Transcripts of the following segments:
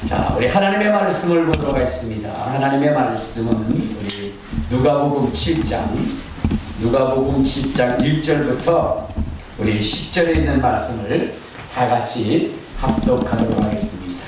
자, 우리 하나님의 말씀을 보도록 하겠습니다. 하나님의 말씀은 우리 누가복음 7장 1절부터 우리 10절에 있는 말씀을 다 같이 합독하도록 하겠습니다.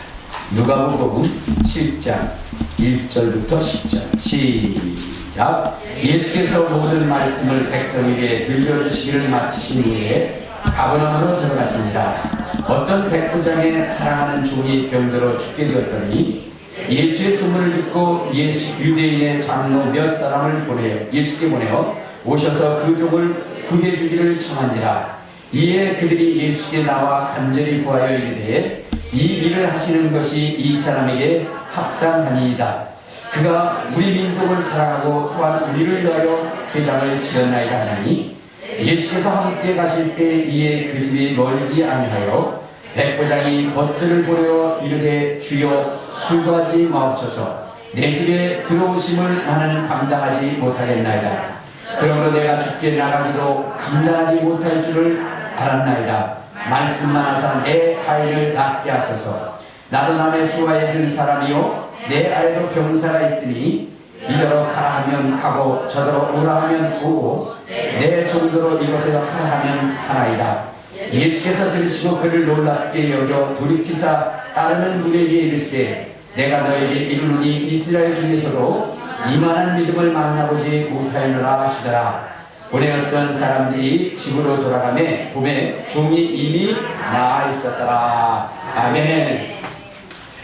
누가복음 7장 1절부터 10절 시작. 예수께서 모든 말씀을 백성에게 들려주시기를 마치신 후에 가버나움으로 들어가십니다. 어떤 백부장의 사랑하는 종이 병들어 죽게 되었더니 예수의 소문을 듣고 유대인의 장로 몇 사람을 예수께 보내어 오셔서 그 종을 구해주기를 청한지라. 이에 그들이 예수께 나와 간절히 구하여 이르되 이 일을 하시는 것이 이 사람에게 합당하니이다. 그가 우리 민족을 사랑하고 또한 우리를 위하여 회당을 지었나이다 하니 예수께서 함께 가실 때 이에 그 집이 멀지 아니하여 백부장이 벗들을 보려 이르되 주여 술과하지 마옵소서. 내 집에 들어오심을 나는 감당하지 못하겠나이다. 그러므로 내가 죽게 나가기도 감당하지 못할 줄을 알았나이다. 말씀만 하사 내 아이를 낫게 하소서. 나도 남의 수하에 든 사람이요 내 아이도 병사가 있으니 이더러 가라 하면 가고 저더러 오라 하면 오고 내 정도로 이것을 하라 하면 하나이다. 예수께서 들으시고 그를 놀랍게 여겨 돌이키사 따르는 무리에게 이르시되 내가 너에게 이르노니 이스라엘 중에서도 이만한 믿음을 만나보지 못하였노라 하시더라. 오래 어떤 사람들이 집으로 돌아가매 봄에 종이 이미 나아 있었더라. 아멘.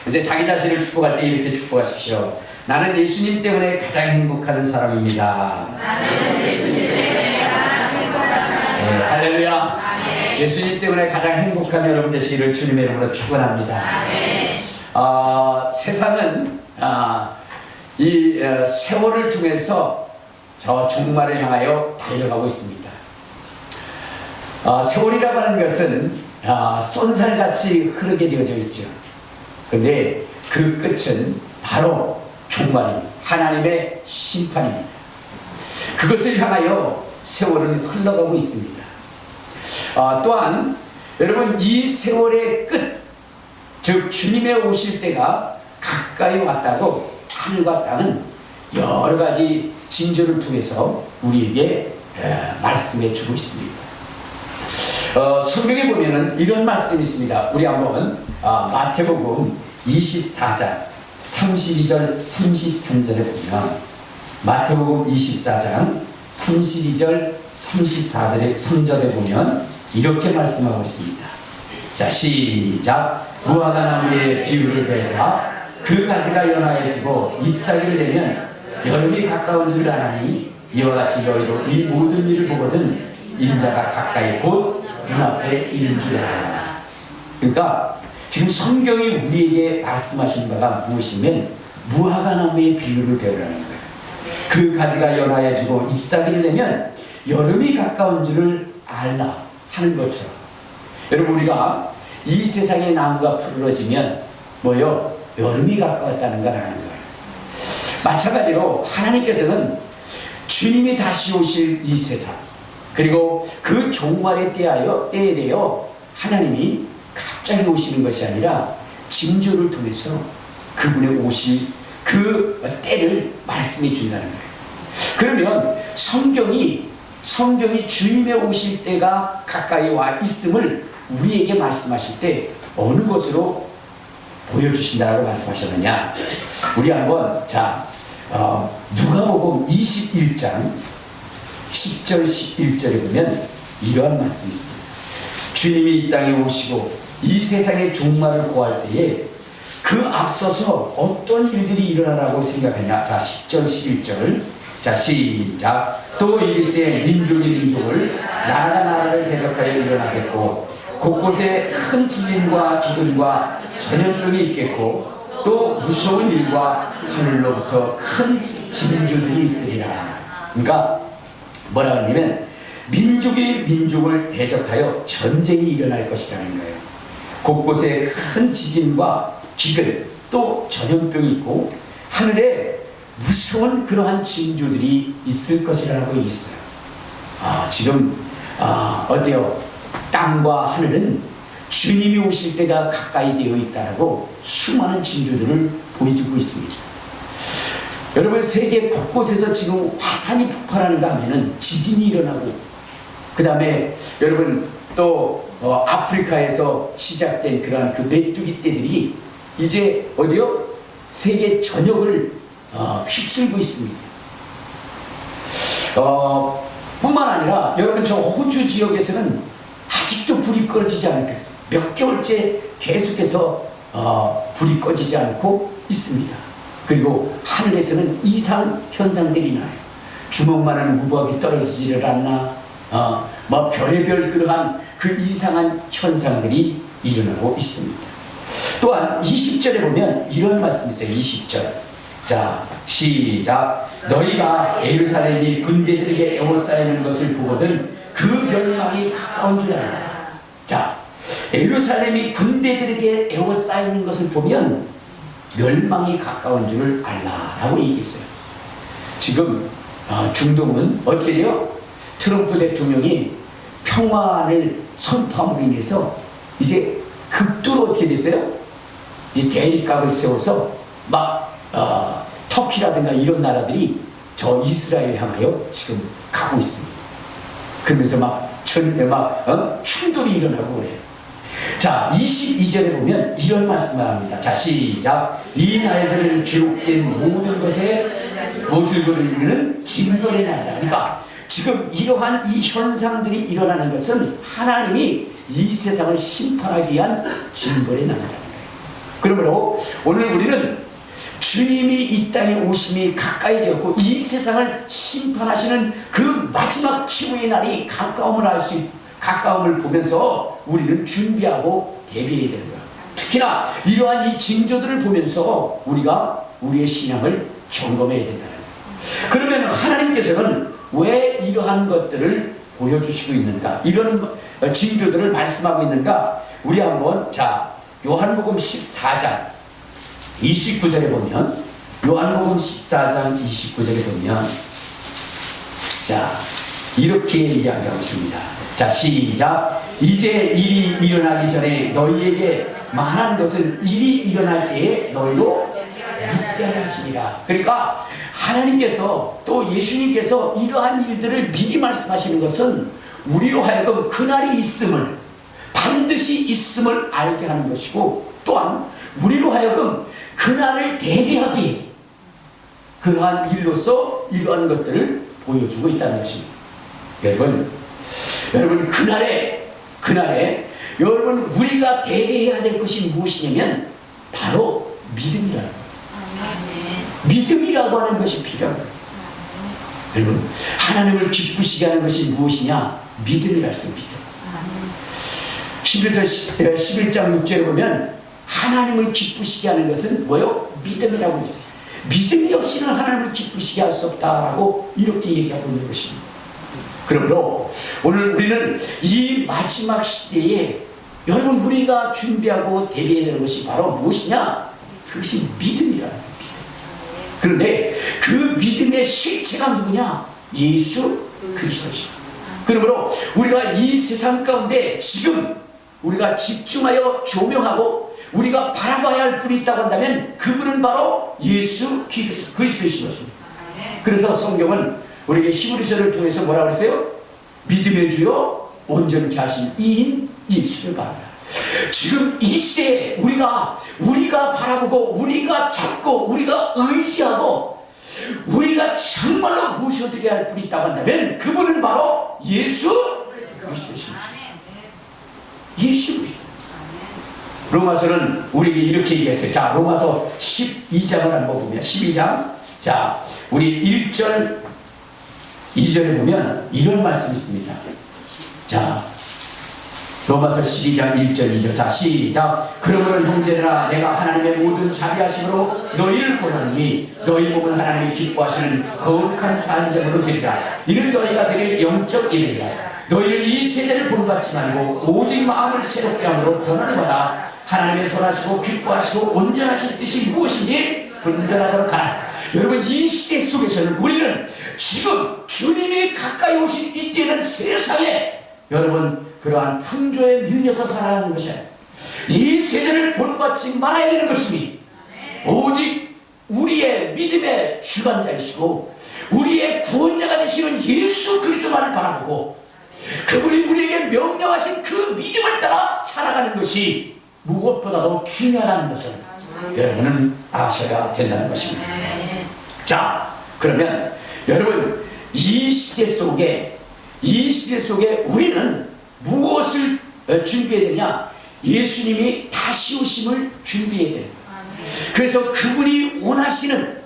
이제 자기 자신을 축복할 때 이렇게 축복하십시오. 나는 예수님 때문에 가장 행복한 사람입니다. 네, 할렐루야. 예수님 때문에 가장 행복한 여러분 되시기를 주님의 이름으로 축원합니다. 세상은 이 세월을 통해서 저 종말을 향하여 달려가고 있습니다. 세월이라고 하는 것은 쏜살같이 흐르게 되어져 있죠. 그런데 그 끝은 바로 종말입니다. 하나님의 심판입니다. 그것을 향하여 세월은 흘러가고 있습니다. 또한 여러분 이 세월의 끝, 즉 주님의 오실 때가 가까이 왔다고 하늘과 땅은 여러 가지 징조를 통해서 우리에게 말씀해 주고 있습니다. 성경에 보면은 이런 말씀이 있습니다. 우리 한번 마태복음 24장 32절 33절에 보면 마태복음 24장 32절 34절에 3절에 보면 이렇게 말씀하고 있습니다. 자, 시작. 무화과 나무의 비유를 배우라. 그 가지가 연하여지고 잎사귀를 내면 여름이 가까운 줄 아나니 이와 같이 너희도 이 모든 일을 보거든 인자가 가까이 곧 눈앞에 있는 줄 알아라. 그러니까 지금 성경이 우리에게 말씀하신 바가 무엇이면 무화과 나무의 비유를 배우라는 거예요. 그 가지가 연하여지고 잎사귀를 내면 여름이 가까운 줄을 알라 하는 것처럼, 여러분 우리가 이 세상에 나무가 푸르러지면 뭐요? 여름이 가까웠다는 걸 아는 거예요. 마찬가지로 하나님께서는 주님이 다시 오실 이 세상, 그리고 그 종말의 때에 대하여 하나님이 갑자기 오시는 것이 아니라 징조를 통해서 그분의 오실 그 때를 말씀해 준다는 거예요. 그러면 성경이 주님의 오실 때가 가까이 와 있음을 우리에게 말씀하실 때 어느 것으로 보여주신다라고 말씀하셨느냐? 우리 한번 누가복음 21장 10절 11절에 보면 이러한 말씀이 있습니다. 주님이 이 땅에 오시고 이 세상의 종말을 고할 때에 그 앞서서 어떤 일들이 일어나라고 생각하냐? 자, 10절 11절 자, 시작. 또 이르시되 민족이 민족을 나라가 나라를 대적하여 일어나겠고 곳곳에 큰 지진과 기근과 전염병이 있겠고 또 무서운 일과 하늘로부터 큰 징조들이 있으리라. 그러니까 뭐라 하냐면 민족이 민족을 대적하여 전쟁이 일어날 것이라는 거예요. 곳곳에 큰 지진과 기근 또 전염병이 있고 하늘에 무서운 그러한 징조들이 있을 것이라고 얘기했어요. 지금 어때요? 땅과 하늘은 주님이 오실 때가 가까이 되어 있다라고 수많은 징조들을 보여주고 있습니다. 여러분, 세계 곳곳에서 지금 화산이 폭발하는가 하면은 지진이 일어나고, 그 다음에 여러분 또 아프리카에서 시작된 그러한 그 메뚜기 떼들이 이제 어디요? 세계 전역을 휩쓸고 있습니다. 뿐만 아니라 여러분, 저 호주 지역에서는 아직도 불이 꺼지지 않고 있어요. 몇 개월째 계속해서 불이 꺼지지 않고 있습니다. 그리고 하늘에서는 이상 현상들이 나요. 주먹만한 우박이 떨어지지를 않나, 뭐 별의별 그러한 그 이상한 현상들이 일어나고 있습니다. 또한 20절에 보면 이런 말씀이 있어요. 20절. 자, 시작. 너희가 예루살렘이 군대들에게 에워싸이는 것을 보거든 그 멸망이 가까운 줄 알라. 자, 예루살렘이 군대들에게 에워싸이는 것을 보면 멸망이 가까운 줄을 알라라고 얘기했어요. 지금 중동은 어떻게 돼요? 트럼프 대통령이 평화를 선포함으로 인해서 이제 극도로 어떻게 됐어요? 이제 대립각을 세워서 막 터키라든가 이런 나라들이 저 이스라엘 향하여 지금 가고 있습니다. 그러면서 막 충돌이 일어나고 그래요. 자, 22절에 보면 이런 말씀을 합니다. 자, 시작. 이 날들은 기록된 모든 것에 못을 그리는 징벌의 날이다. 그러니까 지금 이러한 이 현상들이 일어나는 것은 하나님이 이 세상을 심판하기 위한 징벌의 날이라는 거예요. 그러므로 오늘 우리는 주님이 이 땅에 오심이 가까이 되었고 이 세상을 심판하시는 그 마지막 최후의 날이 가까움을 보면서 우리는 준비하고 대비해야 되는 거야. 특히나 이러한 이 징조들을 보면서 우리가 우리의 신앙을 점검해야 된다는 거야. 그러면 하나님께서는 왜 이러한 것들을 보여주시고 있는가, 이런 징조들을 말씀하고 있는가? 우리 한번 요한복음 14장 29절에 보면, 요한복음 14장 29절에 보면 이렇게 이야기하고 있습니다. 자, 시작. 이제 일이 일어나기 전에 너희에게 말한 것은 일이 일어날 때에 너희로 믿게 하시리라. 그러니까 하나님께서 또 예수님께서 이러한 일들을 미리 말씀하시는 것은 우리로 하여금 그날이 있음을, 반드시 있음을 알게 하는 것이고, 또한 우리로 하여금 그날을 대비하기, 그러한 일로서 이러한 것들을 보여주고 있다는 것입니다. 여러분 그날에 여러분 우리가 대비해야 될 것이 무엇이냐면 바로 믿음이라는 거예요. 믿음이라고 하는 것이 필요합니다. 여러분, 하나님을 기쁘시게 하는 것이 무엇이냐? 믿음이라는 믿음. 히브리서 11장 6절에 보면 하나님을 기쁘시게 하는 것은 뭐요? 믿음이라고 했어요. 믿음이 없이는 하나님을 기쁘시게 할 수 없다라고 이렇게 얘기하고 있는 것입니다. 그러므로 오늘 우리는 이 마지막 시대에 여러분 우리가 준비하고 대비해야 되는 것이 바로 무엇이냐? 그것이 믿음이라는 거예요. 그런데 그 믿음의 실체가 누구냐? 예수 그리스도십니다. 그러므로 우리가 이 세상 가운데 지금 우리가 집중하여 조명하고 우리가 바라봐야 할 분이 있다고 한다면 그분은 바로 예수 그리스도이신 것입니다. 그래서 성경은 우리에게 히브리서를 통해서 뭐라고 했어요? 믿음의 주요 온전케 하신 이인 예수를 바라라. 지금 이 시대에 우리가 바라보고 우리가 찾고 우리가 의지하고 우리가 정말로 모셔드려야 할 분이 있다고 한다면 그분은 바로 예수 그리스도십니다. 예수 그리스도. 로마서는 우리에게 이렇게 얘기했어요. 자, 로마서 12장을 한번 보면 12장, 자, 우리 1절 2절에 보면 이런 말씀이 있습니다. 자, 로마서 12장 1절 2절. 자, 시작. 그러므로 형제들아, 내가 하나님의 모든 자비하심으로 너희를 권하노니 너희 몸은 하나님이 기뻐하시는 거룩한 산정으로 드리라. 이는 너희가 드릴 영적 예배이라. 너희를 이 세대를 본받지 말고 오직 마음을 새롭게 함으로 변화를 받아 하나님의 선하시고 기뻐하시고 온전하신 뜻이 무엇인지 분별하도록 하라. 여러분, 이 시대 속에서는 우리는 지금 주님이 가까이 오신 이때는 세상에 여러분 그러한 풍조에 밀려서 살아가는 것이 아니에요. 이 세대를 본받지 말아야 되는 것이니 오직 우리의 믿음의 주관자이시고 우리의 구원자가 되시는 예수 그리스도만을 바라보고 그분이 우리에게 명령하신 그 믿음을 따라 살아가는 것이 무엇보다도 중요하다는 것을 여러분은 아셔야 된다는 것입니다. 자, 그러면 여러분 이 시대 속에 우리는 무엇을 준비해야 되냐? 예수님이 다시 오심을 준비해야 돼요. 그래서 그분이 원하시는,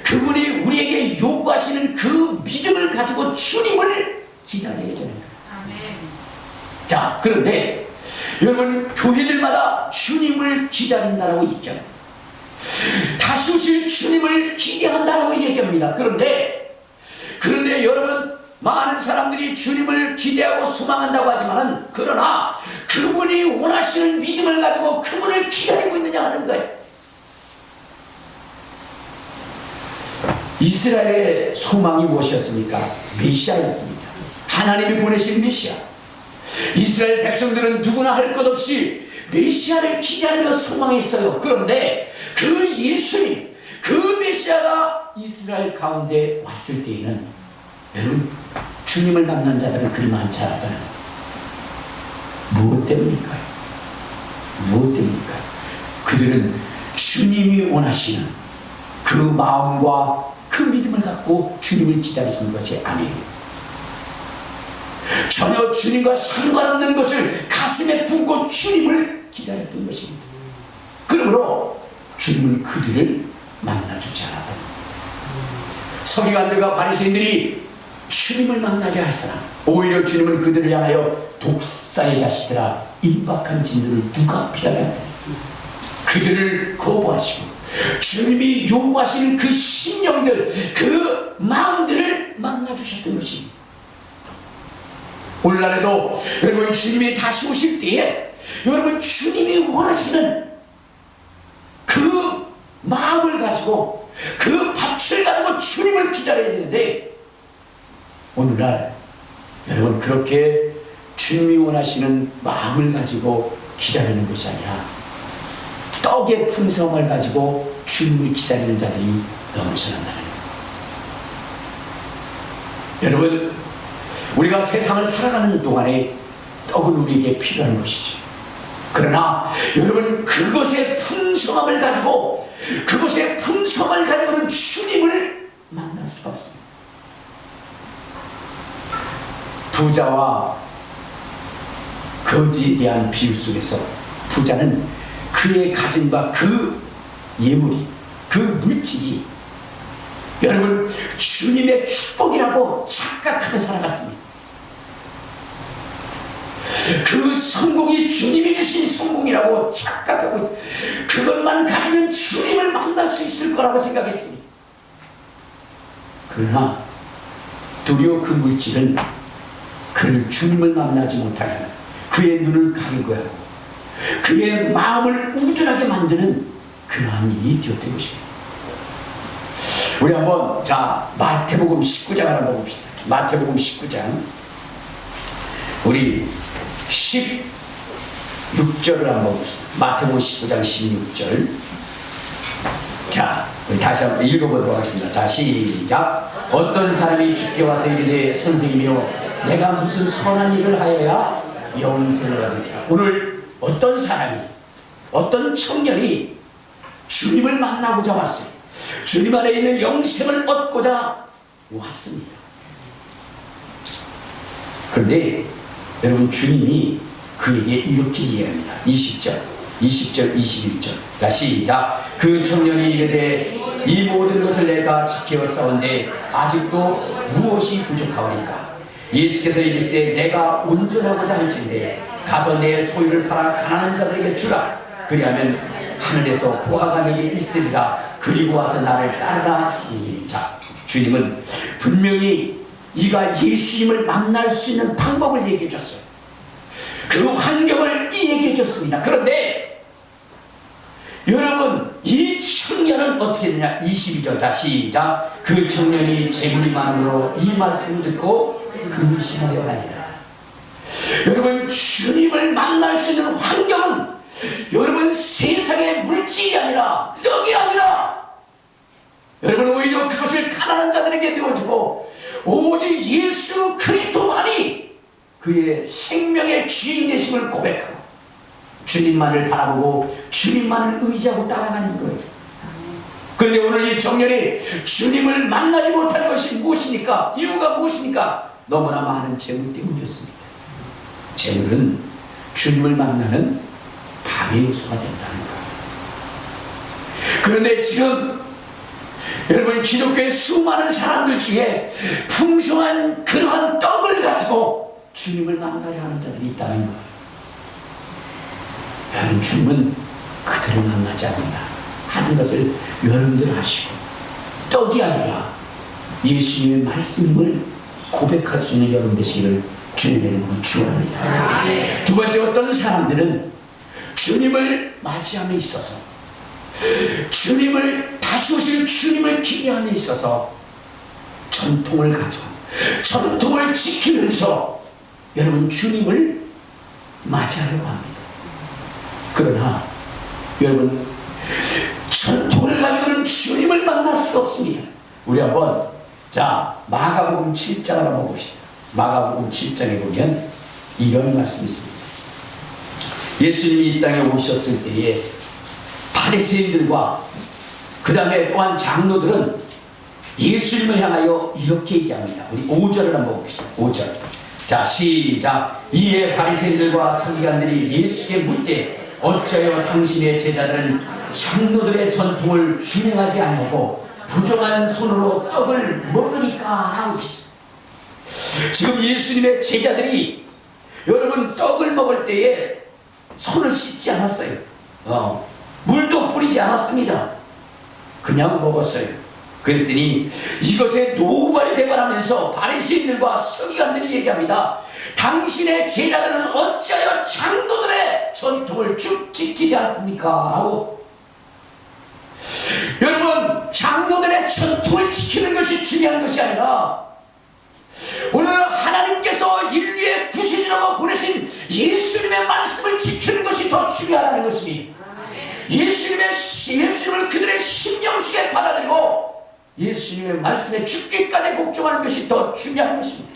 그분이 우리에게 요구하시는 그 믿음을 가지고 주님을 기다려야 되는 거예요. 자, 그런데 여러분 교회들마다 주님을 기다린다라고 얘기합니다. 다시 오실 주님을 기대한다라고 얘기합니다. 그런데 여러분 많은 사람들이 주님을 기대하고 소망한다고 하지만은 그러나 그분이 원하시는 믿음을 가지고 그분을 기다리고 있느냐 하는 거예요. 이스라엘의 소망이 무엇이었습니까? 메시아였습니다. 하나님이 보내신 메시아. 이스라엘 백성들은 누구나 할 것 없이 메시아를 기대하며 소망했어요. 그런데 그 예수님, 그 메시아가 이스라엘 가운데 왔을 때에는 여러분 주님을 만난 자들은 그리 많지 않아요. 무엇 때문일까요? 무엇 때문일까요? 그들은 주님이 원하시는 그 마음과 그 믿음을 갖고 주님을 기다리시는 것이 아니에요. 전혀 주님과 상관없는 것을 가슴에 품고 주님을 기다렸던 것입니다. 그러므로 주님은 그들을 만나주지 않았다. 서기관들과 바리새인들이 주님을 만나게 하였으나 오히려 주님은 그들을 향하여 독사의 자식들아 임박한 진노를 누가 피하랴 하더니 그들을 거부하시고 주님이 요구하시는 그 심령들, 그 마음들을 만나주셨던 것입니다. 오늘날에도 여러분 주님이 다시 오실 때에 여러분 주님이 원하시는 그 마음을 가지고 그 밭을 가지고 주님을 기다려야 되는데 오늘날 여러분 그렇게 주님이 원하시는 마음을 가지고 기다리는 것이 아니라 떡의 풍성을 가지고 주님을 기다리는 자들이 넘쳐난다는 거예요. 여러분 우리가 세상을 살아가는 동안에 떡은 우리에게 필요한 것이죠. 그러나 여러분 그것의 풍성함을 가지고 그것의 풍성함을 가지고는 주님을 만날 수가 없습니다. 부자와 거지에 대한 비유 속에서 부자는 그의 가진 바 그 예물이 그 물질이 여러분 주님의 축복이라고 착각하며 살아갔습니다. 그 성공이 주님이 주신 성공이라고 착각하고 있어요. 그것만 가지면 주님을 만날 수 있을 거라고 생각했습니다. 그러나 도리어 그 물질은 그를 주님을 만나지 못하게 하는 그의 눈을 가리고 하고 그의 마음을 우둔하게 만드는 그러한 일이 되었던 것입니다. 우리 한번 자 마태복음 19장을 한번 봅시다. 마태복음 19장 우리 16절을 한번 봅시다. 마태복음 19장 16절. 자 우리 다시 한번 읽어보도록 하겠습니다. 자 시작. 어떤 사람이 주께 와서 이르되 선생님이여 내가 무슨 선한 일을 하여야 영생을 얻으리까. 오늘 어떤 사람이 어떤 청년이 주님을 만나고자 왔어요. 주님 안에 있는 영생을 얻고자 왔습니다. 그런데 여러분 주님이 그에게 이렇게 이야기합니다. 20절 21절. 자 시작. 그 청년이 이르되 이 모든 것을 내가 지켜 싸운데 아직도 무엇이 부족하오리까. 예수께서 이르시되 내가 온전하고자 할진대 가서 내 소유를 팔아 가난한 자들에게 주라. 그리하면 하늘에서 보화가 내게 있으리라. 그리고 와서 나를 따르라 하시니. 자 주님은 분명히 네가 예수님을 만날 수 있는 방법을 얘기해 줬어요. 그 환경을 얘기해 줬습니다. 그런데 여러분 이 청년은 어떻게 되냐. 22절. 자 시작. 그 청년이 재물이 많으므로 이 말씀을 듣고 근심하여 가니라. 여러분 주님을 만날 수 있는 환경은 여러분 세상의 물질이 아니라 떡이 아니라 여러분 오히려 그것을 가난한 자들에게 내어주고 오직 예수 그리스도만이 그의 생명의 주인 되심을 고백하고 주님만을 바라보고 주님만을 의지하고 따라가는 거예요. 그런데 오늘 이 청년이 주님을 만나지 못한 것이 무엇입니까? 이유가 무엇입니까? 너무나 많은 재물 때문이었습니다. 재물은 주님을 만나는 방해 요소가 된다는 거예요. 그런데 지금 여러분 기독교의 수많은 사람들 중에 풍성한 그러한 떡을 가지고 주님을 만나려 하는 자들이 있다는 거예요. 여러분 주님은 그들을 만나지 않는다 하는 것을 여러분들 아시고 떡이 아니라 예수님의 말씀을 고백할 수 있는 여러분 되시기를 주님의 이름으로 축원합니다. 두 번째, 어떤 사람들은 주님을 맞이함에 있어서 주님을 다시 오실 주님을 기대함에 있어서 전통을 가지고 전통을 지키면서 여러분 주님을 맞이하려고 합니다. 그러나 여러분 전통을 가지고는 주님을 만날 수가 없습니다. 우리 한번 마가복음 7장을 한번 봅시다. 마가복음 7장에 보면 이런 말씀이 있습니다. 예수님이 이 땅에 오셨을 때에 바리새인들과 그 다음에 또한 장로들은 예수님을 향하여 이렇게 얘기합니다. 우리 5절을 한번 봅시다. 5절. 자, 시작. 이에 바리새인들과 서기관들이 예수께 묻되 어찌하여 당신의 제자들은 장로들의 전통을 준행하지 아니하고 부정한 손으로 떡을 먹으니까 하고 있습니다. 지금 예수님의 제자들이 여러분 떡을 먹을 때에 손을 씻지 않았어요. 물도 뿌리지 않았습니다. 그냥 먹었어요. 그랬더니 이것에 노발대발하면서 바리새인들과 서기관들이 얘기합니다. 당신의 제자들은 어찌하여 장로들의 전통을 쭉 지키지 않습니까? 라고. 여러분 장로들의 전통을 지키는 것이 중요한 것이 아니라 오늘 하나님께서 인류의 구세주라고 보내신 예수님의 말씀을 지키는 것이 더 중요하다는 것입니다. 예수님을 그들의 심령 속에 받아들이고 예수님의 말씀에 죽기까지 복종하는 것이 더 중요한 것입니다.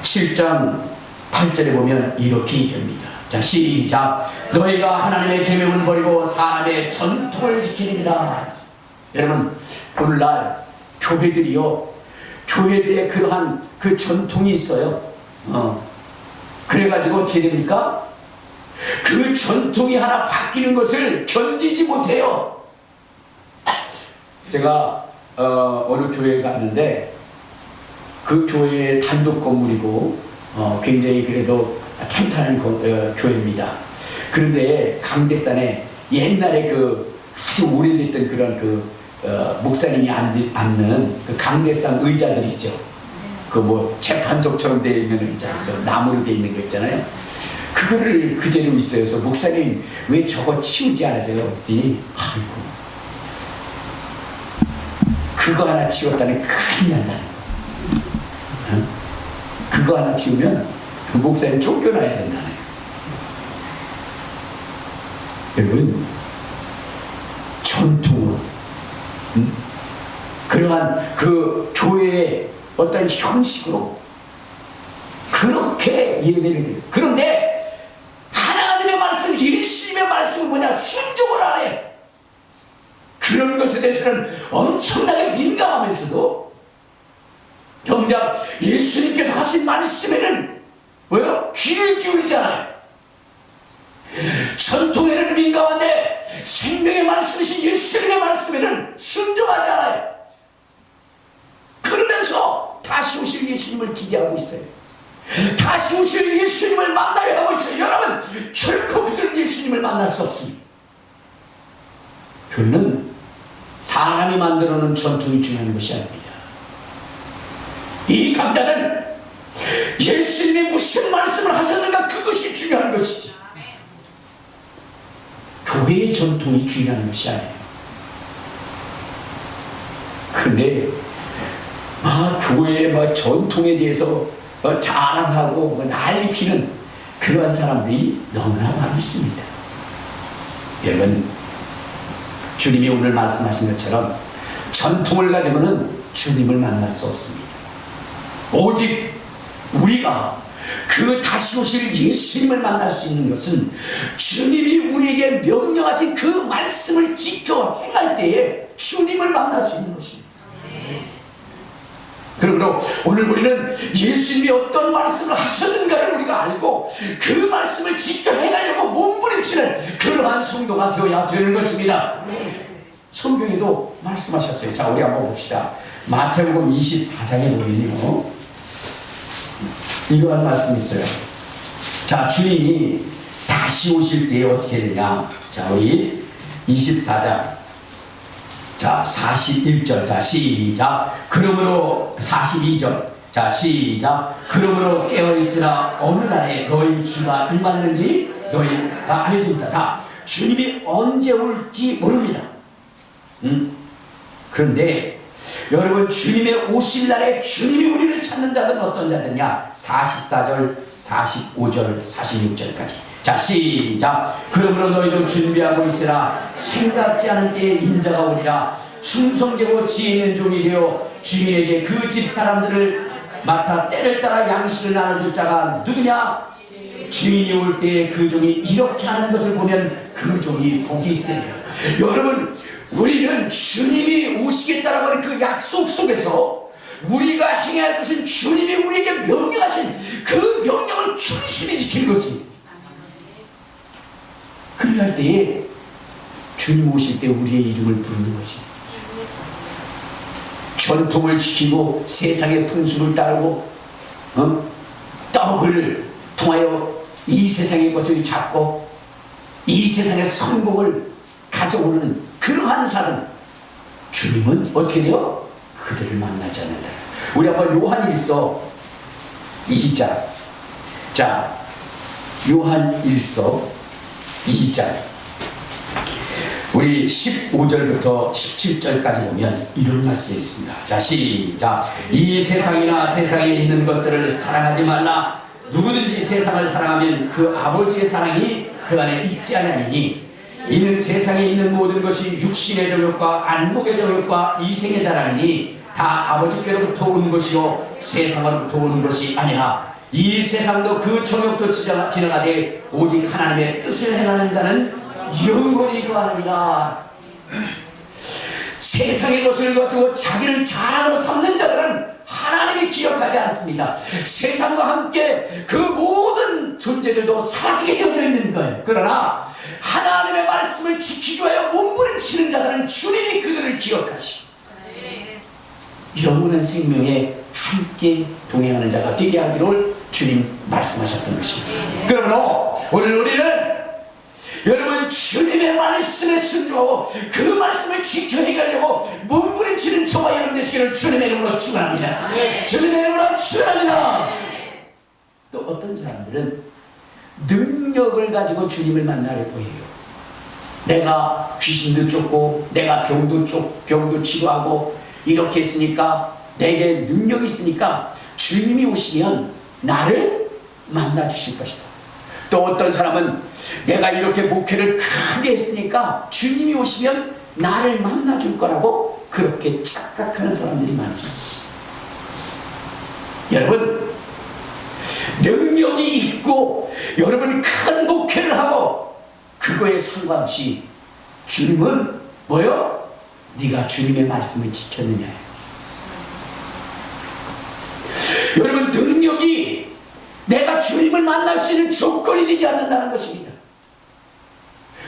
7장 8절에 보면 이렇게 됩니다. 자, 시작. 너희가 하나님의 계명을 버리고 사람의 전통을 지키느니라. 여러분 오늘날 교회들의 그러한 그 전통이 있어요. 그래가지고 어떻게 됩니까? 그 전통이 하나 바뀌는 것을 견디지 못해요. 제가 어느 교회에 갔는데 그 교회의 단독 건물이고 굉장히 그래도 탄탄한 교회입니다. 그런데 강대산에 옛날에 그 아주 오래됐던 그런 목사님이 앉는 그 강대상 의자들 있죠. 그 뭐 재판석처럼 되어 있는 의자, 나무로 되어 있는 거 있잖아요. 그거를 그대로 있어요. 그래서 목사님 왜 저거 치우지 않으세요? 그랬더니 아이고 그거 하나 치웠다니 큰일 난다는 거. 그거 하나 치우면 그 목사님 쫓겨나야 된다는 거예요. 여러분 전통으로 그러한 그 교회의 어떤 형식으로 그렇게 예배를 드려요. 그런데 하나님의 말씀, 예수님의 말씀은 뭐냐? 순종을 안 해. 그런 것에 대해서는 엄청나게 민감하면서도 정작 예수님께서 하신 말씀에는 뭐요? 귀를 기울이잖아요. 전통에는 민감한데 생명의 말씀이신 예수님의 말씀에는 순종하지 않아요. 그러면서 다시 오실 예수님을 기대하고 있어요. 다시 오실 예수님을 만나려 하고 있어요. 여러분 결코 그들은 예수님을 만날 수 없습니다. 교회는 사람이 만들어 놓은 전통이 중요한 것이 아닙니다. 이 강단은 예수님이 무슨 말씀을 하셨는가 그것이 중요한 것이지 교회의 전통이 중요한 것이 아니에요. 그런데 교회의 전통에 대해서 자랑하고 난리 피는 그러한 사람들이 너무나 많이 있습니다. 여러분, 주님이 오늘 말씀하신 것처럼 전통을 가지고는 주님을 만날 수 없습니다. 오직 우리가 그 다시 오실 예수님을 만날 수 있는 것은 주님이 우리에게 명령하신 그 말씀을 지켜 행할 때에 주님을 만날 수 있는 것입니다. 그러므로 오늘 우리는 예수님이 어떤 말씀을 하셨는가를 우리가 알고 그 말씀을 지켜 행하려고 몸부림치는 그러한 성도가 되어야 되는 것입니다. 성경에도 말씀하셨어요. 자, 우리 한번 봅시다. 마태복음 24장에 보면요, 이러한 말씀이 있어요. 자, 주님이 다시 오실 때에 어떻게 되냐. 자, 우리 24장 자 41절 자 시작. 그러므로 42절 자 시작. 그러므로 깨어있으라. 어느 날에 너희 주가 임하는지 너희가 알지니라. 자, 주님이 언제 올지 모릅니다. 그런데 여러분, 주님의 오실 날에 주님이 우리를 찾는 자들은 어떤 자들이냐. 44절 45절 46절까지 자 시작. 그러므로 너희도 준비하고 있으라. 생각지 않은 때에 인자가 오리라. 충성되고 지혜 있는 종이 되어 주인에게 그 집 사람들을 맡아 때를 따라 양식을 나눠줄 자가 누구냐. 주인이 올 때에 그 종이 이렇게 하는 것을 보면 그 종이 복이 있으리라. 여러분, 우리는 주님이 오시겠다라고 하는 그 약속 속에서 우리가 행해야 할 것은 주님이 우리에게 명령하신 그 명령을 충실히 지키는 것입니다. 그럴 때에 주님 오실 때 우리의 이름을 부르는 것입니다. 전통을 지키고 세상의 풍습을 따르고 떡을 통하여 이 세상의 것을 잡고 이 세상의 성공을 가져오는 그러한 사람, 주님은 어떻게 돼요? 그들을 만나지 않는다. 우리 한번 요한일서 2장 자 요한일서 2장 우리 15절부터 17절까지 보면 이런 말씀이 있습니다. 자 시작. 이 세상이나 세상에 있는 것들을 사랑하지 말라. 누구든지 세상을 사랑하면 그 아버지의 사랑이 그 안에 있지 아니하니 이는 세상에 있는 모든 것이 육신의 정욕과 안목의 정욕과 이생의 자랑이니 다 아버지께로부터 온 것이요 세상으로부터 온 것이 아니라 이 세상도 그 정욕도 지나가되 오직 하나님의 뜻을 행하는 자는 영원히 거하느니라. 세상의 것을 가지고 자기를 자랑으로 삼는 자들은 하나님이 기억하지 않습니다. 세상과 함께 그 모든 존재들도 사라지게 되어져 있는 거예요. 그러나 하나님의 말씀을 지키기 위하여 몸부림치는 자들은 주님이 그들을 기억하시고 영원한 생명에 함께 동행하는 자가 되게 하기를 주님 말씀하셨던 것입니다. 그러므로 오늘 우리는 여러분 주님의 말씀에 순종하고 그 말씀을 지켜 행하려고 몸부림치는 저와 여러분 되시기를 주님의 이름으로 축원합니다. 주님의 이름으로 축원합니다. 또 어떤 사람들은 능력을 가지고 주님을 만나려고 해요. 내가 귀신도 쫓고 내가 병도 치료하고 이렇게 했으니까 내게 능력이 있으니까 주님이 오시면 나를 만나 주실 것이다. 또 어떤 사람은 내가 이렇게 목회를 크게 했으니까 주님이 오시면 나를 만나 줄 거라고 그렇게 착각하는 사람들이 많이 있습니다. 여러분, 능력이 있고 여러분 큰 목회를 하고 그거에 상관없이 주님은 뭐요? 네가 주님의 말씀을 지켰느냐. 여러분, 능력이 내가 주님을 만날 수 있는 조건이 되지 않는다는 것입니다.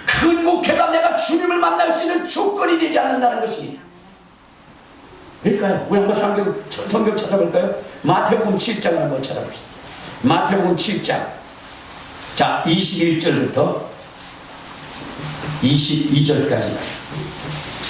큰 목회가 내가 주님을 만날 수 있는 조건이 되지 않는다는 것입니다. 왜일까요? 우리 한번 성경 찾아볼까요? 마태복음 7장을 한번 찾아봅시다. 마태복음 7장 자 21절부터 22절까지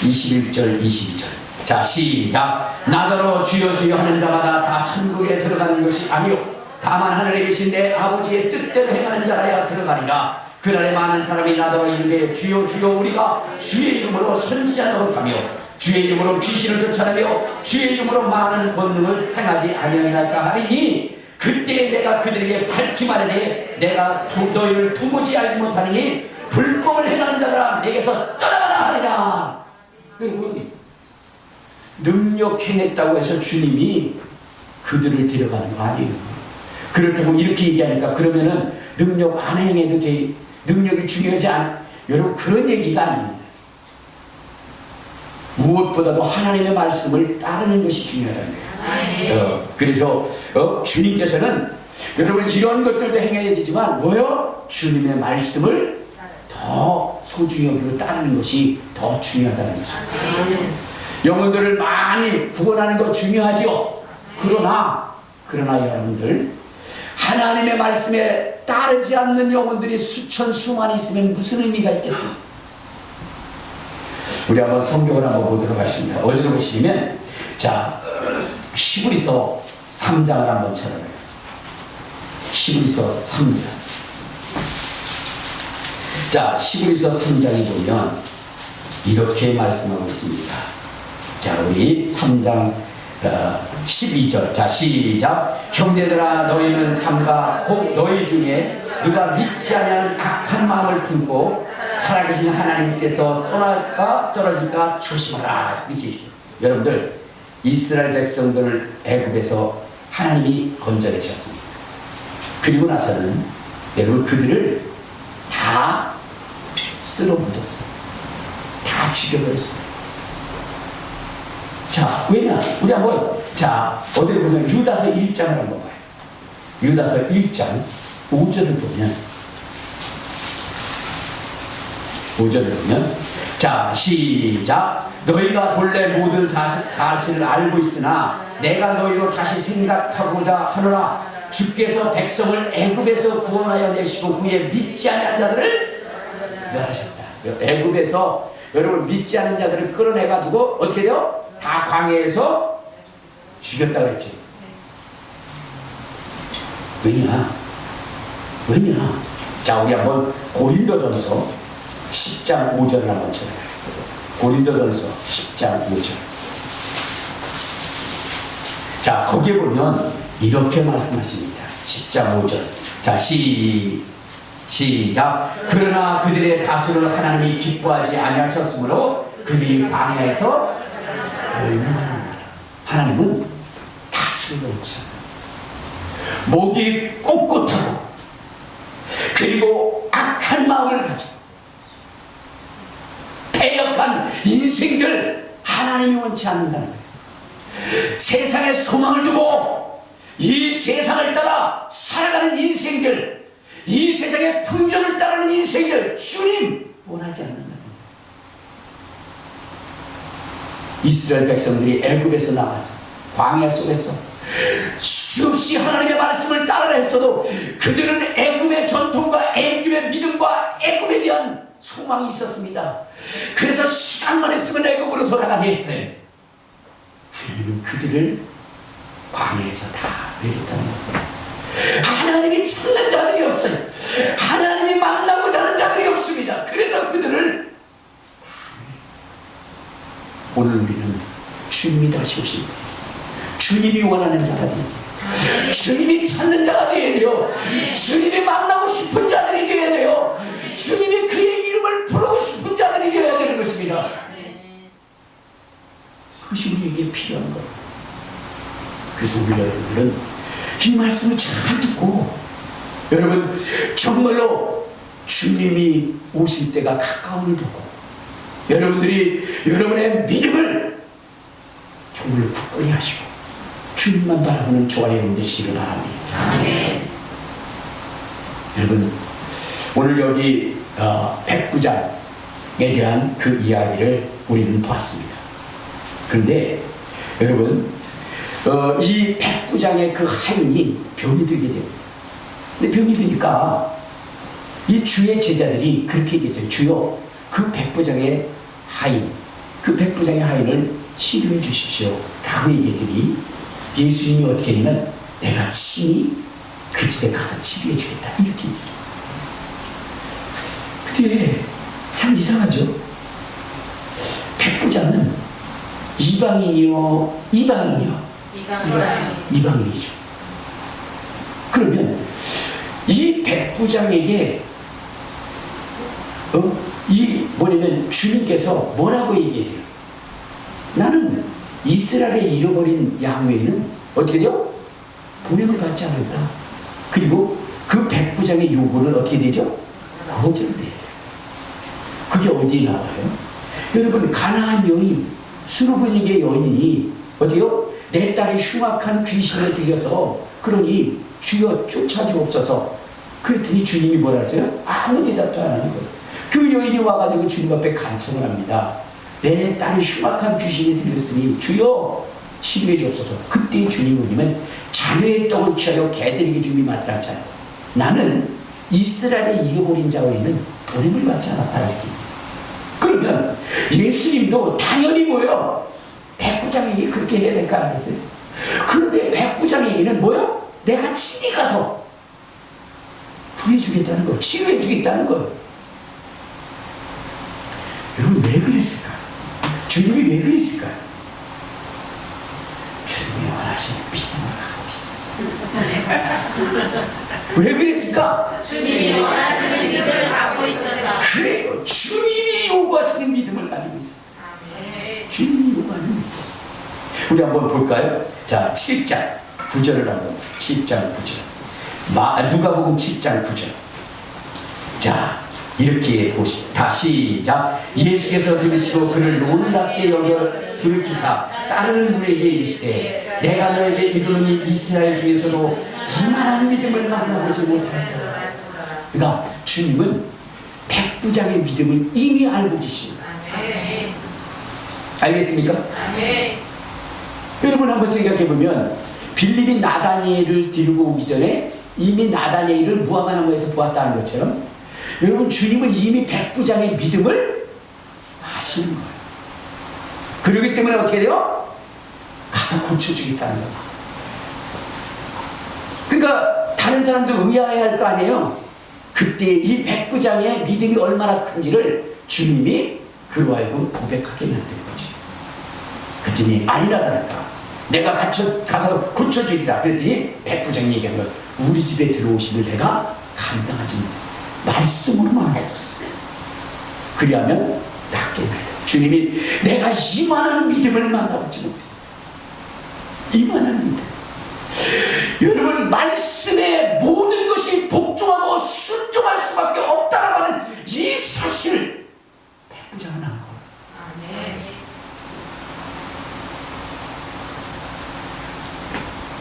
21절 22절 자 시작. 나더러 주여 주여 하는 자마다 다 천국에 들어가는 것이 아니요 다만 하늘에 계신 내 아버지의 뜻대로 행하는 자라야 들어가리라. 그날에 많은 사람이 나더러 이르되 주여 주여 우리가 주의 이름으로 선지자 노릇하며 주의 이름으로 귀신을 쫓아내며 주의 이름으로 많은 권능을 행하지 아니하리까 하리니 그때 내가 그들에게 밝히 말하되 내가 너희를 도무지 알지 못하느니 불법을 행하는 자들아 내게서 떠나가라 하리라. 여러분, 능력 행했다고 해서 주님이 그들을 데려가는 거 아니에요. 그렇다고 이렇게 얘기하니까 그러면은 능력 안 행해도 돼, 능력이 중요하지 않아. 여러분, 그런 얘기가 아닙니다. 무엇보다도 하나님의 말씀을 따르는 것이 중요하다는 거예요. 그래서 주님께서는 여러분 이런 것들도 행해야 되지만 뭐요? 주님의 말씀을 더 소중히 여기고 따르는 것이 더 중요하다는 것입니다. 영혼들을 많이 구원하는 것 중요하죠. 그러나 여러분들, 하나님의 말씀에 따르지 않는 영혼들이 수천 수만 있으면 무슨 의미가 있겠습니까? 우리 한번 성경을 한번 보도록 하겠습니다. 어디로 보시면, 자, 히브리서 3장을 한번 찾아봐요. 히브리서 3장. 자, 히브리서 3장에 보면 이렇게 말씀하고 있습니다. 자, 우리 3장 12절. 자, 시작. 형제들아, 너희는 삼가 혹 너희 중에 누가 믿지 않는 악한 마음을 품고 살아계신 하나님께서 떠날까 떨어질까 조심하라. 이렇게 있어요. 여러분들, 이스라엘 백성들을 애굽에서 하나님이 건져내셨습니다. 그리고 나서는 여러분 그들을 다 쓸어 묻었어요. 다 죽여버렸어요. 자, 왜냐? 우리 한번, 자, 어디를 보면 유다서 1장을 한번 봐요. 유다서 1장 5절을 보면, 자, 시작. 너희가 본래 모든 사실을 알고 있으나 내가 너희로 다시 생각하고자 하노라. 주께서 백성을 애굽에서 구원하여 내시고 후에 믿지 않는 자들을 멸하셨다. 애굽에서 여러분 믿지 않는 자들을 끌어내가지고 어떻게 돼요? 다 광야에서 죽였다고 했지. 왜냐? 자, 우리 한번 고린도전서 10장 5절을 한번 쳐요. 고린도전서 10장 5절. 자, 거기에 보면 이렇게 말씀하십니다. 10장 5절. 자, 시작. 그러나 그들의 다수를 하나님이 기뻐하지 아니하셨으므로 그들이 광야에서 멸망하느니라. 하나님은 다수를 없어요. 목이 꼿꼿하고 그리고 악한 마음을 가지고 패역한 인생들 하나님이 원치 않는다는 거예요. 세상에 소망을 두고 이 세상을 따라 살아가는 인생들, 이 세상의 풍조를 따르는 인생들 주님 원하지 않는다는 거예요. 이스라엘 백성들이 애굽에서 나와서 광야 속에서 수없이 하나님의 말씀을 따르라 했어도 그들은 애굽의 전통과 애굽의 믿음과 애굽에 대한 소망이 있었습니다. 그래서 시간만 있으면 애굽으로 돌아가게 했어요. 하나님은 그들을 광야에서 다 내렸다는 거예요. 하나님이 찾는 자들이 없어요. 하나님이 만나고자 하는 자들이 없습니다. 그래서 그들을 오늘 우리는 주님이 다시 오십니다. 주님이 원하는 자가 되어야 돼요. 주님이 찾는 자가 되어야 돼요. 주님이 만나고 싶은 자들이 되어야 돼요. 주님이 그의 이름을 부르고 싶은 자들이 되어야 되는 것입니다. 그것이 우리에게 필요한 거예요. 그래서 우리 여러분들은 이 말씀을 잘 듣고 여러분 정말로 주님이 오실 때가 가까움을 보고 여러분들이 여러분의 믿음을 정말로 굳건히 하시고 주님만 바라보는 저와 여러분 되시기를 바랍니다. 아멘. 여러분 오늘 여기 백부장에 대한 그 이야기를 우리는 보았습니다. 그런데 여러분 이 백부장의 그 하인이 병이 들게 됩니다. 근데 병이 드니까 이 주의 제자들이 그렇게 얘기했어요. 주여 그 백부장의 하인, 그 백부장의 하인을 치료해 주십시오 라고 얘기했더니 예수님이 어떻게 하냐면 내가 친히 그 집에 가서 치료해 주겠다 이렇게 얘기해요. 근데 참 이상하죠. 백부장은 이방인이요? 이방인이요? 이방인이죠. 백부장에게 이 뭐냐면 주님께서 뭐라고 얘기해요? 나는 이스라엘에 잃어버린 양 외에는 어떻게 돼요? 보냄을 받지 않았다. 그리고 그 백부장의 요구를 어떻게 되죠? 거절을 해야 돼요. 그게 어디에 나와요? 여러분, 가나안 여인, 수르브니게 여인이 어디요? 내 딸이 흉악한 귀신에 들려서 그러니 주여 쫓아주옵소서. 그랬더니 주님이 뭐라 했어요? 아무 대답도 안 하는 거예요. 그 여인이 와가지고 주님 앞에 간청을 합니다. 내 딸이 흉악한 귀신이 들렸으니 주여 치료해 주옵소서. 그때 주님은 자녀의 떡을 취하여 개들에게 줌이 마땅하잖아요. 나는 이스라엘의 잃어버린 자 외에는 보냄을 받지 않았다. 이렇게. 그러면 예수님도 당연히 뭐예요? 백부장에게 그렇게 해야 될까 안 했어요? 그런데 백부장에게는 뭐예요? 내가 친히 가서 구해주겠다는 거예요. 치료해주겠다는 거예요. 여러분, 왜 그랬을까요? 주님이 왜 그랬을까요? 주님이 원하시는 믿음을 갖고 있어서. 왜 그랬을까? 주님이 원하시는 믿음을 갖고 있어서. 그래요. 주님이 요구하시는 믿음을 가지고 있어요. 주님이 요구하는 믿음. 우리 한번 볼까요? 자, 7장 9절을 한번. 7장 9절. 누가복음 7장 9절. 자, 이렇게 보십시오. 시작. 예수께서 들으시고 그를 놀랍게 여겨 돌이키사 다른 분에게 이르시되 내가 너에게 이르노니 이스라엘 중에서도 이만한 믿음을 만나보지 못하였다. 그러니까 주님은 백부장의 믿음을 이미 알고 계십니다. 알겠습니까? 여러분, 한번 생각해 보면 빌립이 나다니엘을 데리고 오기 전에 이미 나다니엘을 무화과나무에서 보았다는 것처럼 여러분, 주님은 이미 백부장의 믿음을 아시는 거예요. 그러기 때문에 어떻게 돼요? 가서 고쳐주겠다는 거예요. 그러니까 다른 사람들 의아해할 거 아니에요. 그때 이 백부장의 믿음이 얼마나 큰지를 주님이 그로 하여금 고백하게 만드는 거죠. 그랬더니 아니나 다를까 내가 가서 고쳐주리라. 그랬더니 백부장이 얘기한 거, 우리 집에 들어오시면 내가 감당하지 못해. 말씀으로만 없었어요. 그리하면 낫게 나요. 주님이 내가 이만한 믿음을 만나보지 못해. 이만한 믿음. 여러분, 말씀에 모든 것이 복종하고 순종할 수밖에 없다라고 하는 이 사실을 백부장은 안 거예요.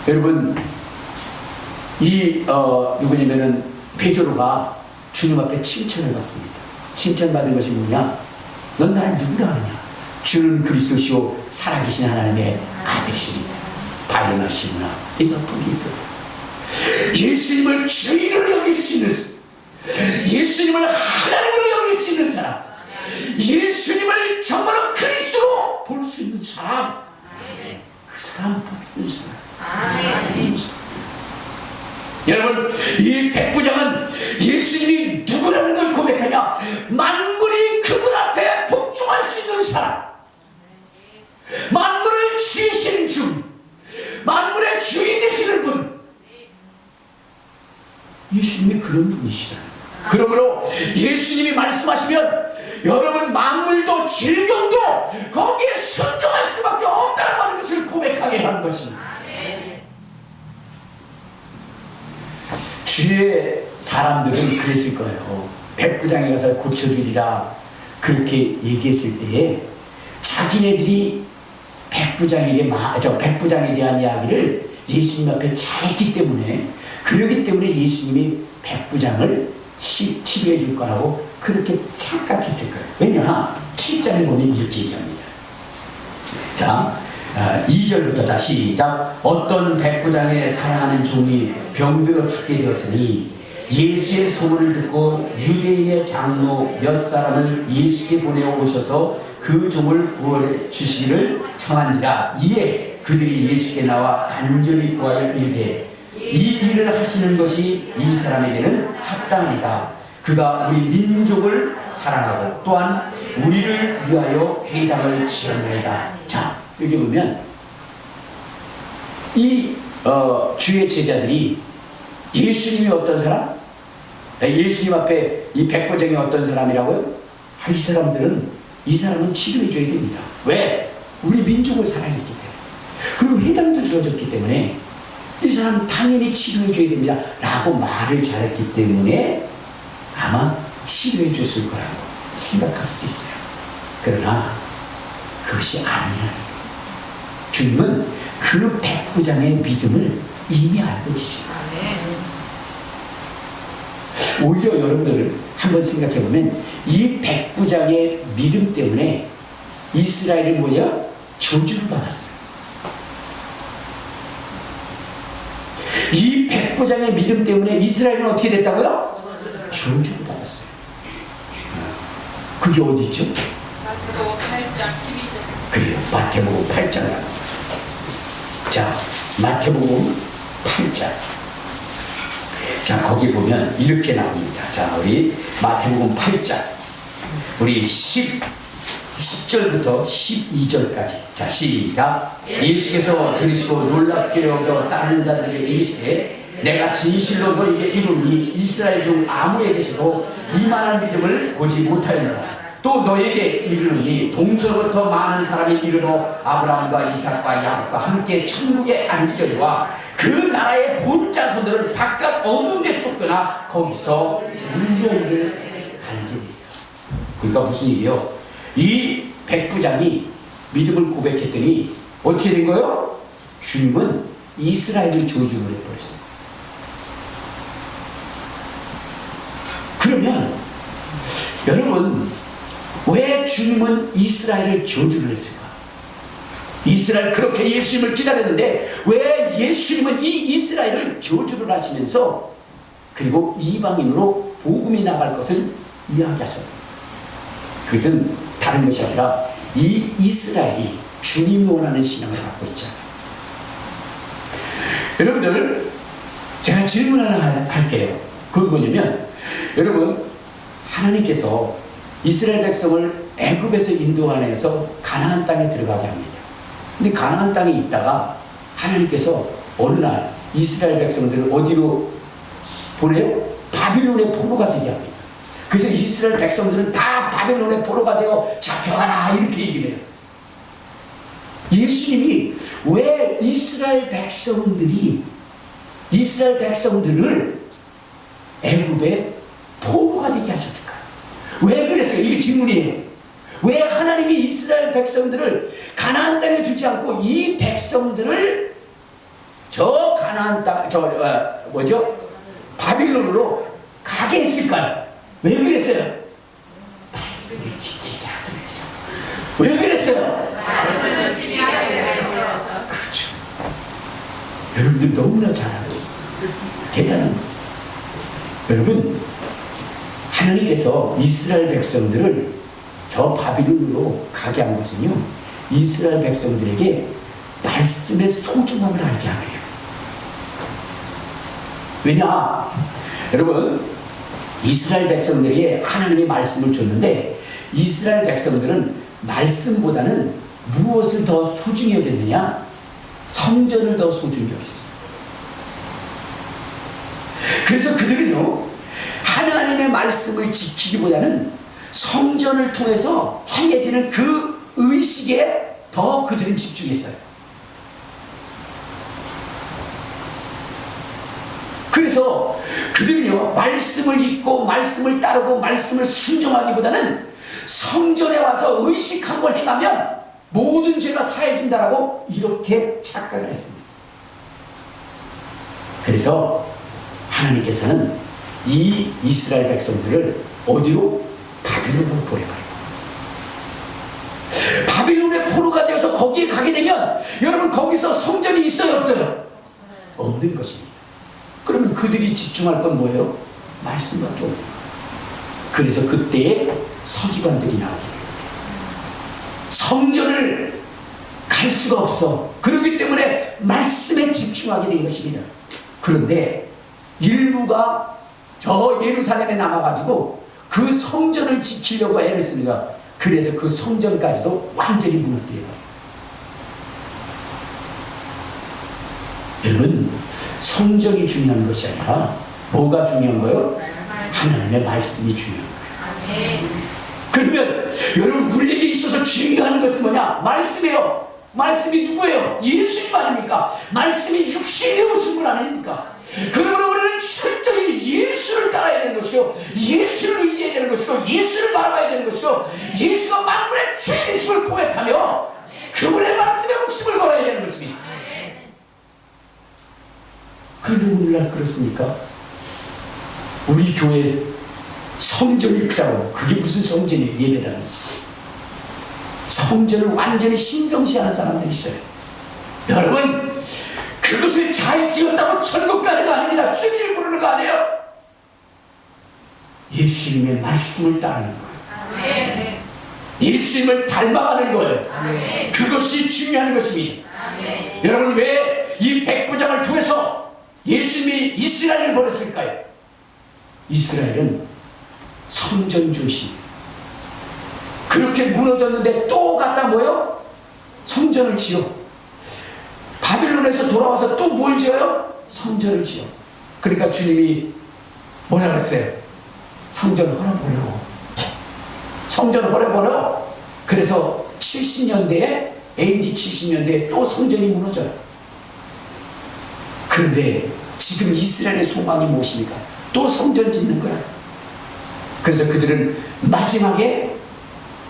여러분, 누구냐면은 베드로가 주님 앞에 칭찬을 받습니다. 칭찬받은 것이 뭐냐? 넌 날 누구라 하냐? 주는 그리스도시요 살아계신 하나님의 아들이시니 바요나시구나. 이거 보기. 예수님을 주인으로 여길 수 있는 사람, 예수님을 하나님으로 여길 수 있는 사람, 예수님을 정말로 그리스도로 볼 수 있는 사람, 그 사람 보기 있는 사람. 여러분, 이 백부장은 예수님이 누구라는 걸 고백하냐? 만물이 그분 앞에 복종할 수 있는 사람, 만물을 지으신 주, 만물의 주인 되시는 분, 예수님이 그런 분이시다. 그러므로 예수님이 말씀하시면 여러분, 만물도 질병도 거기에 순종할 수밖에 없다는 하는 것을 고백하게 하는 것입니다. 주의 사람들은 그랬을 거예요. 백부장에 가서 고쳐주리라 그렇게 얘기했을 때에 자기네들이 백부장에 대한 이야기를 예수님 앞에 잘했기 때문에, 그러기 때문에 예수님이 백부장을 치료해 줄 거라고 그렇게 착각했을 거예요. 왜냐? 7장에 보면 이렇게 얘기합니다. 자, 2절부터 다시 시작. 어떤 백부장의 사랑하는 종이 병들어 죽게 되었으니 예수의 소문을 듣고 유대인의 장로 몇 사람을 예수께 보내어 오셔서 그 종을 구원해 주시기를 청한지라. 이에 그들이 예수께 나와 간절히 구하여 이르되 이 일을 하시는 것이 이 사람에게는 합당하니라. 그가 우리 민족을 사랑하고 또한 우리를 위하여 회당을 지었나이다. 자, 여기 보면 이 주의 제자들이 예수님이 어떤 사람? 예수님 앞에 이 백부장이 어떤 사람이라고요? 이 사람은 치료해줘야 됩니다. 왜? 우리 민족을 사랑했기 때문에. 그리고 회당도 주어졌기 때문에 이 사람 당연히 치료해줘야 됩니다 라고 말을 잘했기 때문에 아마 치료해줬을 거라고 생각할 수도 있어요. 그러나 그것이 아니에요. 주님은 그 백부장의 믿음을 이미 알고 계십니다. 오히려 여러분들 한번 생각해보면 이 백부장의 믿음 때문에 이스라엘이 뭐냐? 저주를 받았어요. 이 백부장의 믿음 때문에 이스라엘은 어떻게 됐다고요? 저주를 받았어요. 그게 어디 있죠? 마태복음 8장 12절. 그래요. 마태복음 8장이라고. 자, 마태복음 8장. 자, 거기 보면 이렇게 나옵니다. 자, 우리 마태복음 8장. 우리 10절부터 12절까지. 자, 시작. 예수께서 들으시고 놀랍게 여겨 다른 자들에게 이르시되 내가 진실로 너에게 이르니 이스라엘 중 아무에게서도 이만한 믿음을 보지 못하였노라. 또 너에게 이르니 동서로부터 많은 사람이 이르러 아브라함과 이삭과 야곱과 함께 천국에 앉으려니와 그 나라의 본 자손들은 바깥 어두운 데 쫓겨나 거기서 울면이를 갈게 되리라. 그러니까 무슨 얘기예요? 이 백부장이 믿음을 고백했더니 어떻게 된 거예요? 주님은 이스라엘을 저주를 해버렸어요. 그러면 여러분, 왜 주님은 이스라엘을 저주를 했을까? 이스라엘 그렇게 예수님을 기다렸는데 왜 예수님은 이 이스라엘을 저주를 하시면서 그리고 이방인으로 복음이 나갈 것을 이야기하셨어요? 그것은 다른 것이 아니라 이 이스라엘이 주님이 원하는 신앙을 갖고 있잖아요. 여러분들, 제가 질문 하나 할게요. 그건 뭐냐면, 여러분, 하나님께서 이스라엘 백성을 애굽에서 인도하내서 가나안 땅에 들어가게 합니다. 근데 가나안 땅에 있다가 하나님께서 어느 날 이스라엘 백성들을 어디로 보내요? 바빌론의 포로가 되게 합니다. 그래서 이스라엘 백성들은 다 바벨론의 포로가 되어 잡혀가라 이렇게 얘기를 해요. 예수님이 왜 이스라엘 백성들을 애굽의 포로가 되게 하셨을까요? 왜 그랬어요? 이게 질문이에요. 왜 하나님이 이스라엘 백성들을 가나안 땅에 두지 않고 이 백성들을 저 가나안 땅, 바빌론으로 가게 했을까요? 왜 그랬어요? 말씀을 지키게 하기 위해서. 왜 그랬어요? 말씀을 지키게 하기 위해서. 그렇죠. 여러분들 너무나 잘 알아요. 대단한 거예요. 여러분, 하나님께서 이스라엘 백성들을 저 바빌론으로 가게 한 것은요, 이스라엘 백성들에게 말씀의 소중함을 알게 하게 해요. 왜냐? 여러분, 이스라엘 백성들에게 하나님이 말씀을 줬는데 이스라엘 백성들은 말씀보다는 무엇을 더 소중히 여겼느냐? 성전을 더 소중히 여겼어요. 그래서 그들은요, 하나님의 말씀을 지키기보다는 성전을 통해서 행해지는 그 의식에 더 그들은 집중했어요. 그래서 그들은요, 말씀을 읽고 말씀을 따르고 말씀을 순종하기보다는 성전에 와서 의식 한번 행하면 모든 죄가 사해진다라고 이렇게 착각을 했습니다. 그래서 하나님께서는 이 이스라엘 백성들을 어디로? 바빌론으로 보내버려요. 바빌론의 포로가 되어서 거기에 가게 되면 여러분, 거기서 성전이 있어요, 없어요? 없는 것입니다. 그러면 그들이 집중할 건 뭐예요? 말씀밖에 없어요. 그래서 그때에 서기관들이 나오게 돼요. 성전을 갈 수가 없어. 그렇기 때문에 말씀에 집중하게 된 것입니다. 그런데 일부가 저 예루살렘에 남아가지고 그 성전을 지키려고 애를 씁니다. 그래서 그 성전까지도 완전히 무너뜨려요. 여러분, 성전이 중요한 것이 아니라 뭐가 중요한 거예요? 하나님의 말씀이 중요한 거예요. 그러면 여러분 우리에게 있어서 중요한 것은 뭐냐? 말씀이에요. 말씀이 누구예요? 예수님 아닙니까? 말씀이 육신에 오신 분 아닙니까? 그러므로 우리는 철저히 예수를 따라야 되는 것이고, 예수를 의지해야 되는 것이고, 예수를 바라봐야 되는 것이고, 예수가 만물의 주인이심을 고백하며 그분의 말씀에 목숨을 걸어야 되는 것입니다. 그런데 오늘날 그렇습니까? 우리 교회 성전이 크다고, 그게 무슨 성전이에요? 예배당은 성전을 완전히 신성시하는 사람들이 있어요. 여러분, 그것을 잘 지었다고 천국 가는 거 아닙니다. 주님을 부르는 거 아니에요. 예수님의 말씀을 따르는 거예요. 예수님을 닮아가는 거예요. 그것이 중요한 것입니다. 여러분, 왜 이 백부장을 통해서 예수님이 이스라엘을 보냈을까요? 이스라엘은 성전 중심이에요. 그렇게 무너졌는데 또 갖다 뭐요? 성전을 지어. 바빌론에서 돌아와서 또 뭘 지어요? 성전을 지어. 그러니까 주님이 뭐라 그랬어요? 성전 헐어버려. 성전 헐어버려. 그래서 70년대에 AD 70년대에 또 성전이 무너져요. 그런데 지금 이스라엘의 소망이 무엇입니까? 또 성전 짓는 거야. 그래서 그들은 마지막에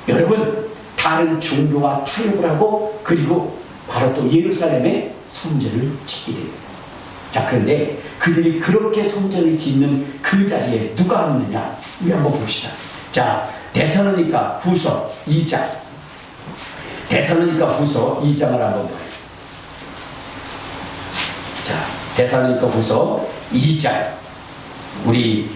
여러분 다른 종교와 타협을 하고, 그리고 바로 또 예루살렘에 성전을 짓게 됩니다. 자, 그런데 그들이 그렇게 성전을 짓는 그 자리에 누가 있느냐? 우리 한번 봅시다. 자, 데살로니가 후서 2장. 데살로니가 후서 2장을 한번 봐요. 자, 데살로니가 후서 2장. 우리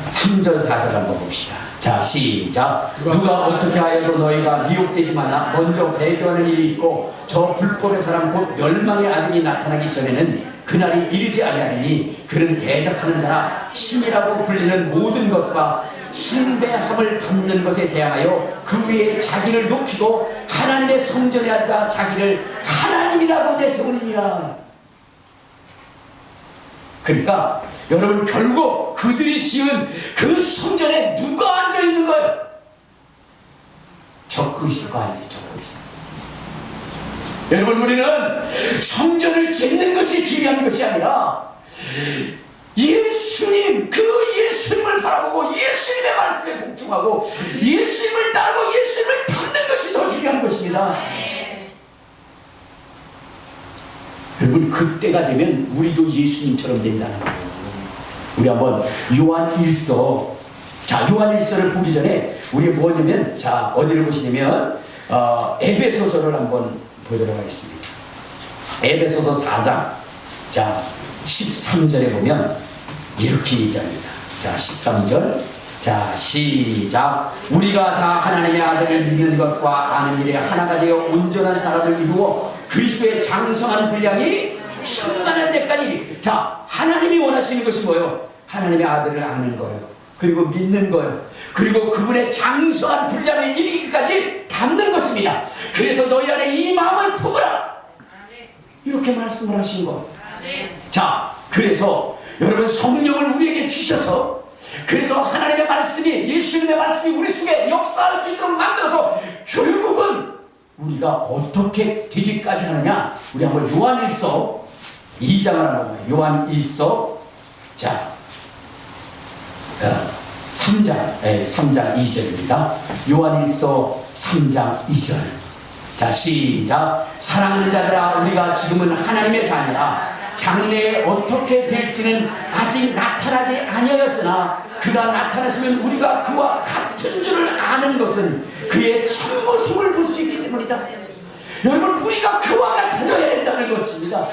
3절 4절 한번 봅시다. 자, 시작. 누가 어떻게 하여도 너희가 미혹되지 마나 먼저 배교하는 일이 있고, 저 불법의 사람 곧 멸망의 아들이 나타나기 전에는 그날이 이르지 아니하리니, 그는 대적하는 자나 신이라고 불리는 모든 것과 숭배함을 받는 것에 대하여 그 위에 자기를 높이고 하나님의 성전에 앉아 자기를 하나님이라고 내세우느니라. 그러니까 여러분, 결국 그들이 지은 그 성전에 누가 앉아 있는 거예요? 저 그리스도가 앉아 있죠. 여러분, 우리는 성전을 짓는 것이 중요한 것이 아니라 예수님, 그 예수님을 바라보고 예수님의 말씀에 복종하고 예수님을 따르고 예수님을 닮는 것이 더 중요한 것입니다. 여러분, 그때가 되면 우리도 예수님처럼 된다는 거예요. 우리 한번 요한 1서, 자, 요한 1서를 보기 전에 우리 뭐냐면, 자, 어디를 보시냐면 에베소서를 한번 보도록 하겠습니다. 에베소서 4장, 자, 13절에 보면 이렇게 얘기합니다. 자, 13절, 자, 시작. 우리가 다 하나님의 아들을 믿는 것과 아는 일에 하나가 되어 온전한 사람을 이루어 그리스도의 장성한 분량이 충만한 데까지. 자, 하나님이 원하시는 것이 뭐예요? 하나님의 아들을 아는 거예요. 그리고 믿는 거예요. 그리고 그분의 장성한 분량에 이르기까지 담는 것입니다. 그래서 너희 안에 이 마음을 품으라, 이렇게 말씀을 하신 거예요. 자, 그래서 여러분, 성령을 우리에게 주셔서, 그래서 하나님의 말씀이, 예수님의 말씀이 우리 속에 역사할 수 있도록 만들어서 결국은 우리가 어떻게 되기까지 하느냐? 우리 한번 요한 1서 2장을 한번 봐요. 요한 1서, 자, 3장 2절입니다. 요한 1서 3장 2절. 자, 시작. 사랑하는 자들아, 우리가 지금은 하나님의 자녀라. 장래에 어떻게 될지는 아직 나타나지 아니하였으나 그가 나타나시면 우리가 그와 같은 줄을 아는 것은 그의 참모습을 볼 수 있기 때문이다. 여러분, 우리가 그와 같아져야 된다는 것입니다.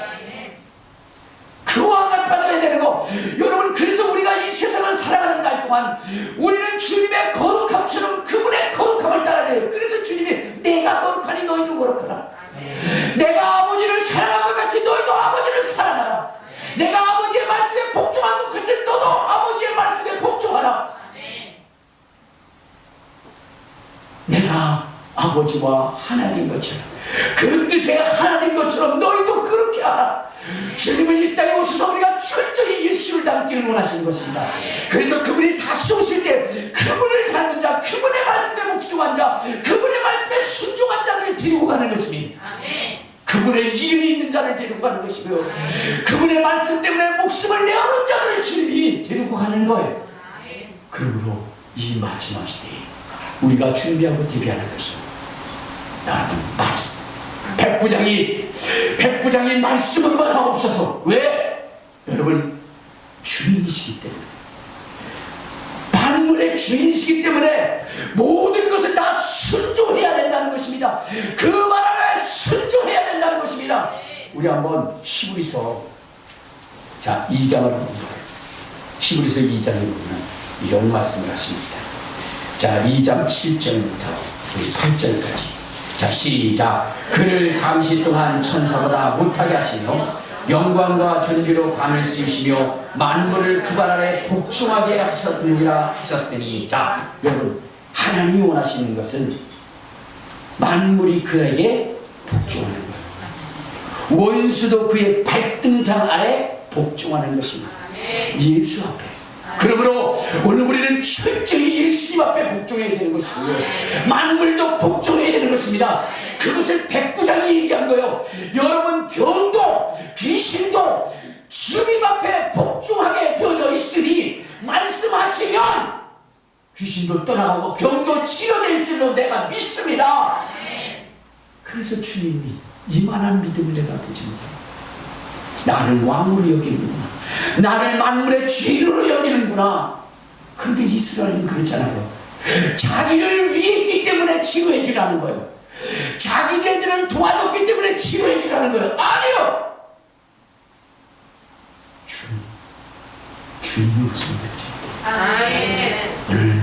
그와 같아져야 되는 거. 여러분, 그래서 우리가 이 세상을 살아가는 날 동안 우리는 주님의 거룩함처럼 그분의 거룩함을 따라야 돼요. 그래서 주님이 내가 거룩하니 너희도 거룩하라. 내가 아버지를 사랑한 것 같이 너희도 아버지를 사랑하라. 내가 아버지의 말씀에 복종한 것 같이 너도 아버지의 말씀에 복종하라. 내가 아버지와 하나 된 것처럼, 그 뜻에 하나 된 것처럼 너희도 그렇게 하라. 주님은 이 땅에 오셔서 우리가 철저히 예수를 닮고 닮기를 원하시는 것입니다. 그래서 그분이 다시 오실 때 그분을 닮은 자, 그분의 말씀에 복종한 자, 그분의 말씀에 순종한 자를 데리고 가는 것입니다. 그분의 이름이 있는 자를 데리고 가는 것이고요, 그분의 말씀 때문에 목숨을 내어놓은 자들을 주님이 데리고 가는 거예요. 그러므로 이 마지막 시대에 우리가 준비하고 대비하는 것은 나는 말씀. 백부장이 말씀으로만 하옵소서. 왜? 여러분, 주인이시기 때문에, 만물의 주인이시기 때문에 모든 것을 다 순종해야 된다는 것입니다. 그 말 하나에 순종해야 된다는 것입니다. 우리 한번 히브리서 2장을 한번 볼까요? 히브리서 2장에 보면 이런 말씀을 하십니다. 2장 7절부터 8절까지. 시작. 그를 잠시 동안 천사보다 못하게 하시며 영광과 존귀로 관을 쓰시며 만물을 그 발 아래 복종하게 하셨느니라 하셨으니. 여러분, 하나님이 원하시는 것은 만물이 그에게 복종하는 거예요. 원수도 그의 발등상 아래 복종하는 것입니다. 예수 앞에. 그러므로 오늘 우리는 철저히 예수님 앞에 복종해야 되는 것이고요, 만물도 복종해야 되는 것입니다. 그것을 백부장이 얘기한 거예요. 여러분, 병도 귀신도 주님 앞에 복종하게 되어져 있으니 말씀하시면 귀신도 떠나가고 병도 치료될 줄로 내가 믿습니다. 그래서 주님이 이만한 믿음을 내가 보지 못합니다. 나를 왕으로 여기는구나, 나를 만물의 주인으로 여기는구나. 그런데 이스라엘은 그렇잖아요. 자기를 위했기 때문에 치료해 주라는 거예요. 자기네들을 도와줬기 때문에 치료해 주라는 거예요. 아니요, 주님이 오시면 되지. 오늘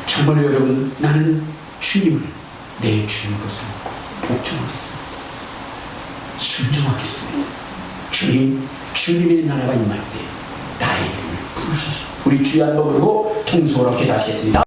정말 여러분, 나는 주님을 내 주님으로 삼고 복종하겠습니다. 순종하겠습니다. 주님, 주님의 나라가 임할 때 나의 이름을 부르소서. 우리 주여 한번 부르고 통성으로 기도하시겠습니다.